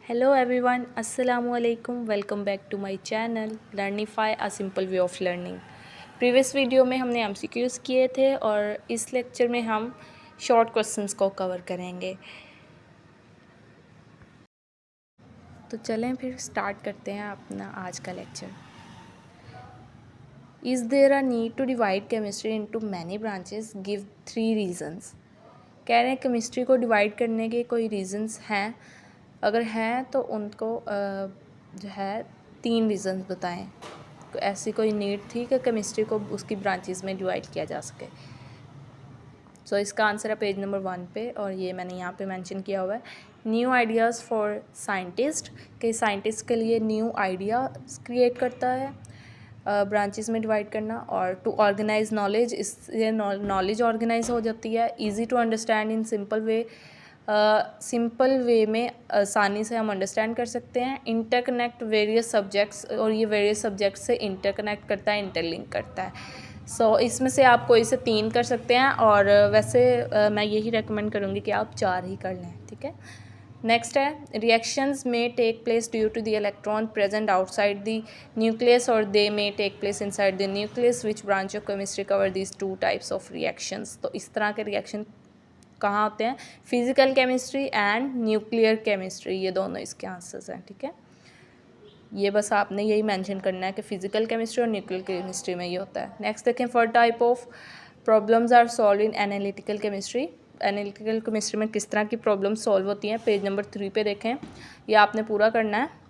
Hello everyone, Assalamu alaikum. Welcome back to my channel Learnify a simple way of learning. Previous video में हमने MCQs किए थे और इस लेक्चर में हम शॉर्ट क्वेश्चंस को कवर करेंगे। तो चलें फिर स्टार्ट करते हैं अपना आज का lecture. Is there a need to divide chemistry into many branches? Give 3 reasons. कह रहे हैं केमिस्ट्री को डिवाइड करने के कोई रीज़न्स हैं, अगर हैं तो उनको जो है 3 रीज़न्स बताएं। तो ऐसी कोई नीड थी कि केमिस्ट्री को उसकी ब्रांचेस में डिवाइड किया जा सके। सो इसका आंसर है पेज नंबर 1 पे, और ये मैंने यहाँ पे मेंशन किया हुआ है। न्यू आइडियाज़ फॉर साइंटिस्ट, कि साइंटिस्ट के लिए न्यू आइडिया क्रिएट करता है ब्रांचेस में डिवाइड करना। और टू ऑर्गेनाइज नॉलेज, इससे नॉलेज ऑर्गेनाइज हो जाती है। Easy to understand in simple way, simple way में आसानी से हम अंडरस्टैंड कर सकते हैं। इंटरकनेक्ट वेरियस सब्जेक्ट्स, और ये वेरियस सब्जेक्ट्स से इंटरकनेक्ट करता है, इंटरलिंक करता है। सो इसमें से आप कोई से 3 कर सकते हैं, और वैसे मैं यही रेकमेंड करूँगी कि आप 4 ही कर लें, ठीक है। नेक्स्ट है रिएक्शंस में take place due to the electron present outside the nucleus, और दे में take place inside the nucleus. Which branch of chemistry cover these 2 types of reactions. तो इस तरह के रिएक्शन कहाँ होते हैं? Physical chemistry and nuclear chemistry, ये दोनों इसके आंसर्स हैं, ठीक है। ये बस आपने यही मेंशन करना है कि फिजिकल केमिस्ट्री और न्यूक्लियर केमिस्ट्री में ये होता है। नेक्स्ट देखें, for type of problems are solve in analytical chemistry. Analytical chemistry में किस तरह की प्रॉब्लम सॉल्व होती हैं, पेज नंबर 3 पे देखें। ये आपने पूरा करना है।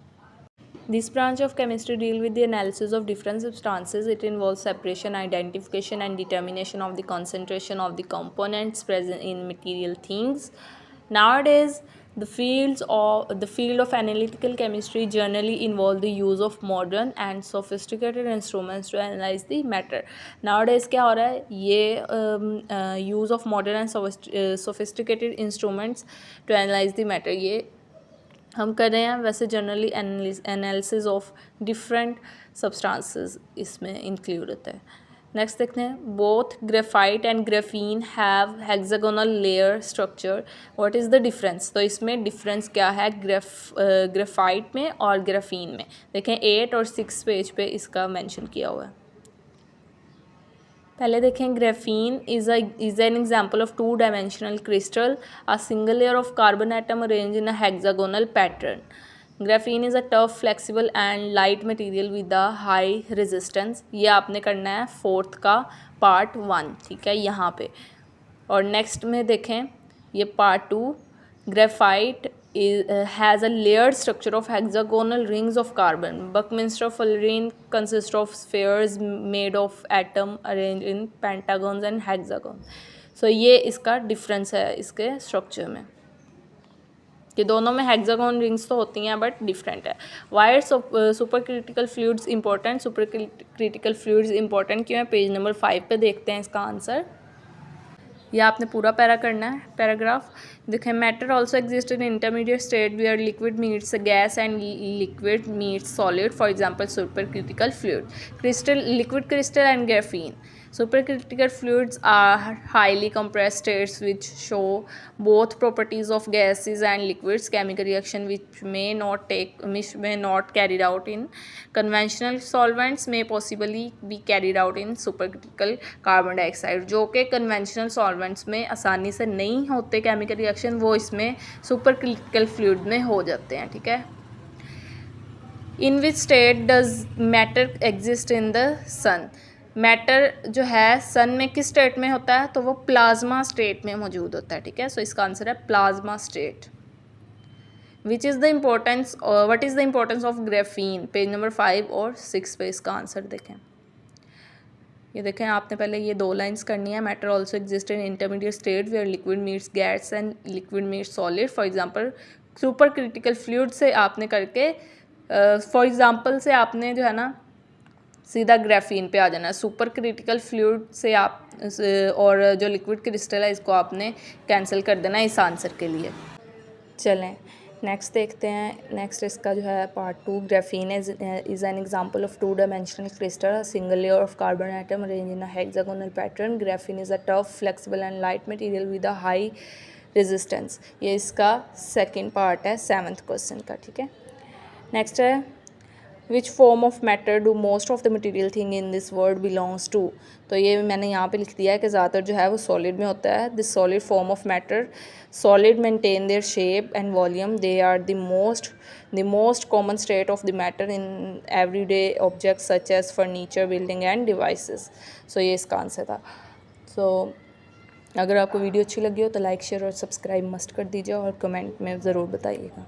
This branch of chemistry deal with the analysis of different substances. It involves separation, identification and determination of the concentration of the components present in material things. Nowadays, the field of analytical chemistry generally involve the use of modern and sophisticated instruments to analyze the matter. Nowadays क्या हो रहा है, ये use of modern and sophisticated instruments to analyze the matter, ये हम कर रहे हैं। वैसे generally analysis of different substances इसमें इंक्लूड होता है। नेक्स्ट देखते हैं, both graphite and graphene have hexagonal layer structure, what is the difference. तो इसमें डिफरेंस क्या है ग्रेफाइट में और ग्राफीन में। देखें 8 और 6 पेज पे इसका मेंशन किया हुआ है। पहले देखें, graphene is an example of 2 dimensional crystal, a single layer of carbon atom arrange in a hexagonal pattern. Graphene is a tough flexible and light material with a high resistance. ये आपने करना है 4th का part 1, ठीक है, यहाँ पे। और नेक्स्ट में देखें, ये part 2, graphite has a layered structure of hexagonal rings of carbon. Buckminster fullerene consists of spheres made of atom arranged in pentagons and hexagons. So ये इसका डिफरेंस है इसके स्ट्रक्चर में, कि दोनों में हेक्सागोन रिंग्स तो होती हैं बट डिफरेंट है। Why supercritical fluids important, supercritical fluids important क्यों है, पेज नंबर 5 पे देखते हैं इसका आंसर। यह आपने पूरा पैरा करना है, पैराग्राफ। देखें, matter also exist in intermediate state where liquid meets gas and liquid meets solid, for example supercritical fluid, crystal, liquid crystal and graphene. Supercritical fluids are highly compressed states which show both properties of gases and liquids. Chemical reaction which may not carried out in conventional solvents may possibly be carried out in supercritical carbon dioxide. जो कि conventional solvents में आसानी से नहीं होते chemical reaction, वो इसमें supercritical fluid में हो जाते हैं, ठीक है। In which state does matter exist in the sun? Matter जो है सन में किस स्टेट में होता है, तो वो प्लाज्मा स्टेट में मौजूद होता है, ठीक है। सो इसका आंसर है plasma state. Which is the importance, what is the importance of graphene, page number 5 और 6 पे इसका आंसर देखें। ये देखें, आपने पहले ये 2 लाइन्स करनी है। Matter also exist in intermediate state where liquid meets gas and liquid meets solid, for example supercritical fluid से आपने करके, फॉर एग्जाम्पल से आपने जो है ना सीधा ग्राफीन पे आ जाना है। सुपर क्रिटिकल फ्लूइड से आप और जो लिक्विड क्रिस्टल है इसको आपने कैंसिल कर देना इस आंसर के लिए। चलें नेक्स्ट देखते हैं। नेक्स्ट इसका जो है part 2, graphene is an example of 2 dimensional crystal, single layer of carbon atom arrange in a hexagonal pattern. Graphene is a tough flexible and light material with a high resistance. ये इसका second part है 7th question का, ठीक है। Next है which form of matter do most of the material thing in this world belongs to. तो ये मैंने यहाँ पे लिख दिया है कि ज़्यादातर जो है वो सॉलिड में होता है। This solid form of matter, solid maintain their shape and volume, they are the most common state of the matter in every day object such as furniture, building and devices. So ये इसका answer था। सो अगर आपको video अच्छी लगी हो तो like share और सब्सक्राइब मस्ट कर दीजिए और कमेंट में ज़रूर बताइएगा।